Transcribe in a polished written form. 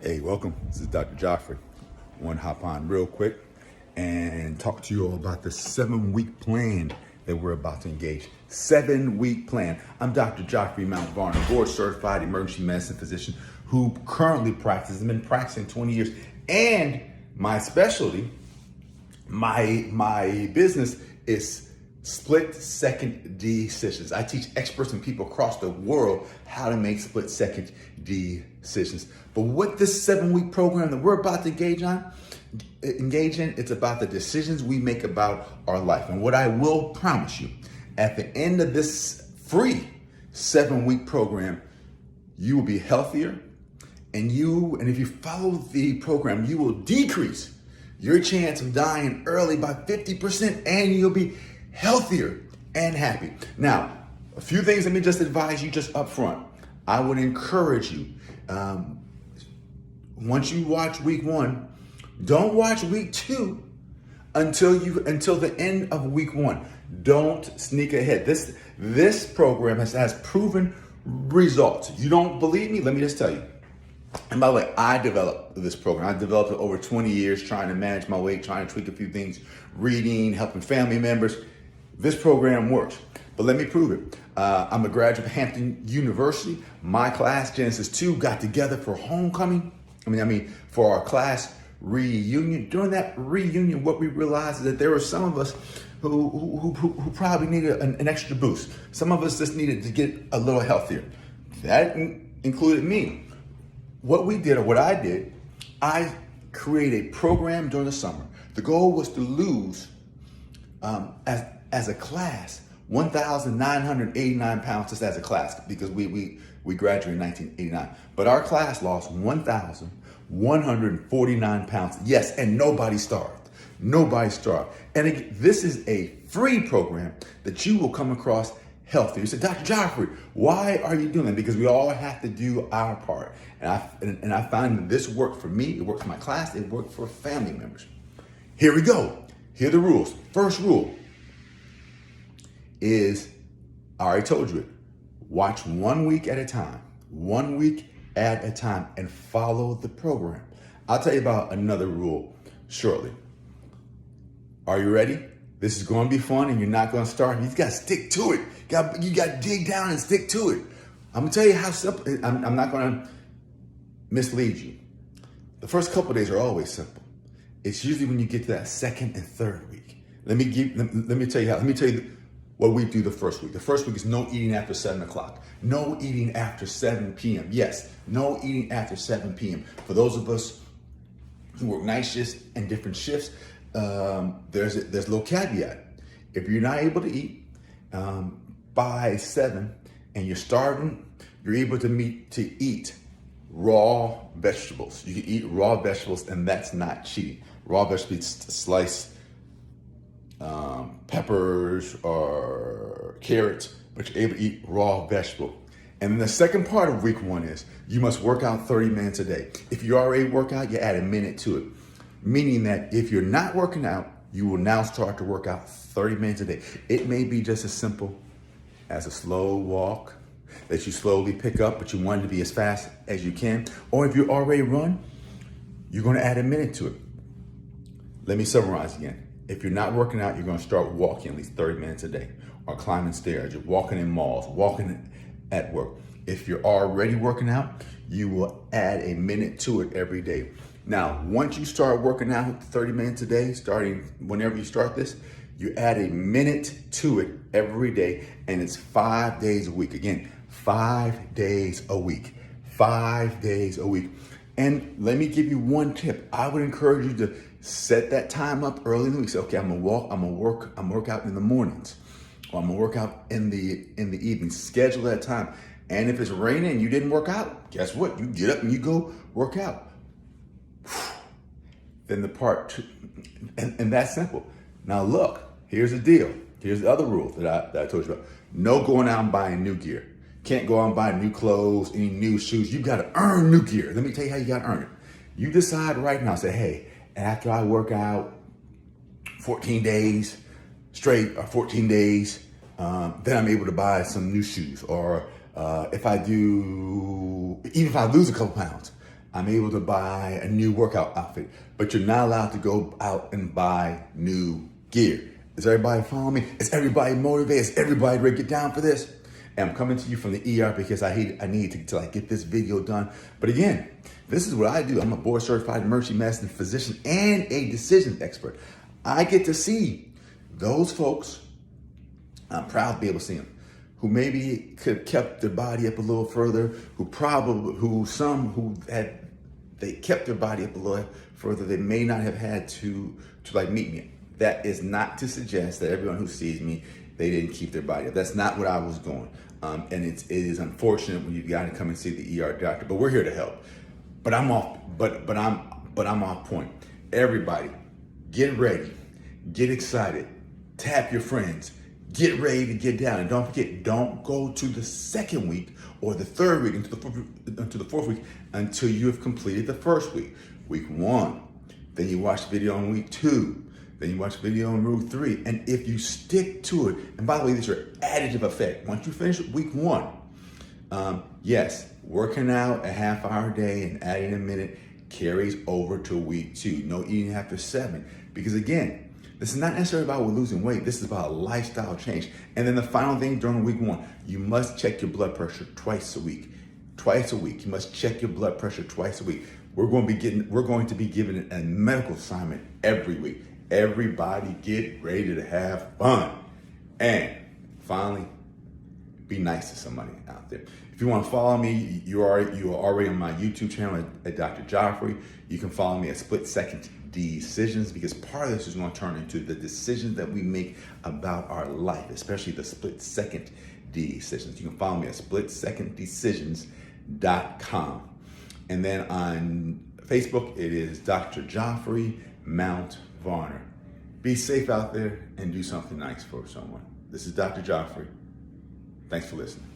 Hey, welcome. This is Dr. Geoffrey. I want to hop on real quick and talk to you all about the 7-week plan that we're about to engage. 7-week plan. I'm Dr. Geoffrey Mount Varner, board certified emergency medicine physician who currently practices, been practicing 20 years. And my specialty, my business is split second decisions. I teach experts and people across the world how to make split second decisions. But what this 7-week program that we're about to engage in, it's about the decisions we make about our life. And what I will promise you, at the end of this free 7-week program, you will be healthier, and if you follow the program, you will decrease your chance of dying early by 50%, and you'll be healthier and happy. Now, a few things let me just advise you just up front. I would encourage you, once you watch week 1, don't watch week 2 until the end of week 1. Don't sneak ahead. This program has proven results. You don't believe me? Let me just tell you. And by the way, I developed this program. I developed it over 20 years trying to manage my weight, trying to tweak a few things, reading, helping family members. This program works, but let me prove it. I'm a graduate of Hampton University. My class, Genesis 2, got together for homecoming. For our class reunion. During that reunion, what we realized is that there were some of us who probably needed an extra boost. Some of us just needed to get a little healthier. That included me. What I did, I created a program during the summer. The goal was to lose, as a class, 1,989 pounds just as a class, because we graduated in 1989. But our class lost 1,149 pounds. Yes, and nobody starved. Nobody starved. And again, this is a free program that you will come across healthy. You say, Dr. Geoffrey, why are you doing that? Because we all have to do our part. And I find that this worked for me, it worked for my class, it worked for family members. Here we go. Here are the rules. First rule is, I already told you it, watch 1 week at a time. 1 week at a time, and follow the program. I'll tell you about another rule shortly. Are you ready? This is going to be fun, and you're not going to start. You got to stick to it. You got to dig down and stick to it. I'm going to tell you how simple. I'm not going to mislead you. The first couple of days are always simple. It's usually when you get to that second and third week. Let me tell you how. Let me tell you what we do the first week. The first week is no eating after 7 o'clock. No eating after 7 p.m. Yes, no eating after 7 p.m. For those of us who work night shifts and different shifts, there's a little caveat. If you're not able to eat by 7 and you're starving, you're able to eat raw vegetables. You can eat raw vegetables, and that's not cheating. Raw vegetables, slice peppers or carrots, but you're able to eat raw vegetable. And then the second part of week 1 is you must work out 30 minutes a day. If you already work out, you add a minute to it. Meaning that if you're not working out, you will now start to work out 30 minutes a day. It may be just as simple as a slow walk that you slowly pick up, but you want it to be as fast as you can. Or if you already run, you're going to add a minute to it. Let me summarize again. If you're not working out, you're going to start walking at least 30 minutes a day, or climbing stairs, you're walking in malls, walking at work. If you're already working out, you will add a minute to it every day. Now, once you start working out 30 minutes a day, starting whenever you start this, you add a minute to it every day, and it's 5 days a week. Again, 5 days a week. 5 days a week. And let me give you one tip. I would encourage you to set that time up early in the week. Say, okay, I'm gonna work out in the mornings, or I'm gonna work out in the evening. Schedule that time. And if it's raining and you didn't work out, guess what? You get up and you go work out. Then the part two, and that's simple. Now look, here's the deal. Here's the other rule that I told you about. No going out and buying new gear. Can't go out and buy new clothes, any new shoes. You gotta earn new gear. Let me tell you how you gotta earn it. You decide right now, say, hey, after I work out 14 days straight, or 14 days, then I'm able to buy some new shoes. Or even if I lose a couple pounds, I'm able to buy a new workout outfit, but you're not allowed to go out and buy new gear. Is everybody following me? Is everybody motivated? Is everybody ready to get down for this? And I'm coming to you from the ER because I need to like get this video done. But again, this is what I do. I'm a board certified emergency medicine physician and a decision expert. I get to see those folks. I'm proud to be able to see them who maybe could have kept their body up a little further, they kept their body up a little further. They may not have had to like meet me. That is not to suggest that everyone who sees me, they didn't keep their body up. That's not what I was doing. And it is unfortunate when you got to come and see the ER doctor, but we're here to help. But I'm off point. Everybody, get ready, get excited, tap your friends, get ready to get down. And don't forget, don't go to the second week or the third week into the fourth week until you have completed the first week. Week 1, then you watch the video on week 2, then you watch the video on week 3. And if you stick to it, and by the way, these are additive effect. Once you finish week 1, yes, working out a half hour a day and adding a minute carries over to week 2. No eating after 7. Because again, this is not necessarily about losing weight. This is about a lifestyle change. And then the final thing during week 1, you must check your blood pressure twice a week. Twice a week. You must check your blood pressure twice a week. We're going to be given a medical assignment every week. Everybody get ready to have fun. And finally, be nice to somebody out there. If you want to follow me, you are already on my YouTube channel at Dr. Geoffrey. You can follow me at Split Second Decisions, because part of this is going to turn into the decisions that we make about our life, especially the split second decisions. You can follow me at splitseconddecisions.com. And then on Facebook, it is Dr. Geoffrey Mount Varner. Be safe out there and do something nice for someone. This is Dr. Geoffrey. Thanks for listening.